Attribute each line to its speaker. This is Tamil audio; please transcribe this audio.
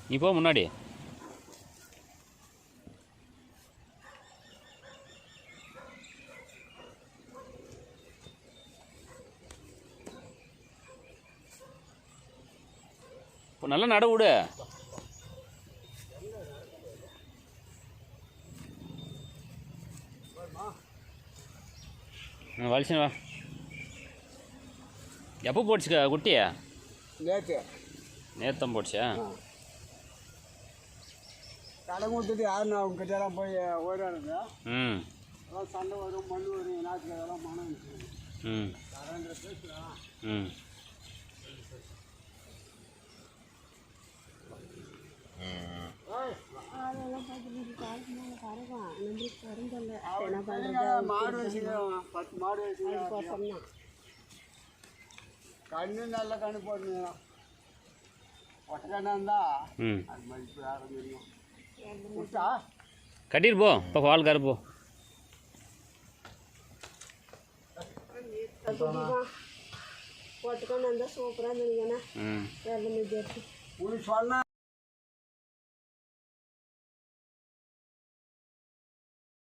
Speaker 1: நீ போ முன்னாடி. இப்போ நல்லா நட விடு. வலிச்சுன்னு வா. எப்போ போட்டுச்சுக்கா குட்டியா? நேத்தம் போட்டுச்சா?
Speaker 2: கடை கொடுத்துட்டு யாருன்னு அவங்க கிட்டலாம் போய் ஓடாடுங்க.
Speaker 1: ம்,
Speaker 2: அதெல்லாம் சண்டை வரும், மண் வரும், நாட்டுக்கு அதெல்லாம் மனம் இருக்குது.
Speaker 1: ம்,
Speaker 2: பேசுகிறான்.
Speaker 1: ம்.
Speaker 2: மாடு வச்சுக்கலாம், 10 மாடு வச்சுக்கலாம். கண்ணு நல்ல கண்ணு போடணும். ஒட்டக்கண்ணா இருந்தா அது மதிப்பு யாரும் தெரியும்.
Speaker 1: கட்டிட்டு போ. இப்போ பால் கரு போ.
Speaker 3: போட்டுக்கொண்டு வந்தால் சூப்பராக இருந்ததுங்கண்ணா.
Speaker 1: ம்,
Speaker 2: சொன்னா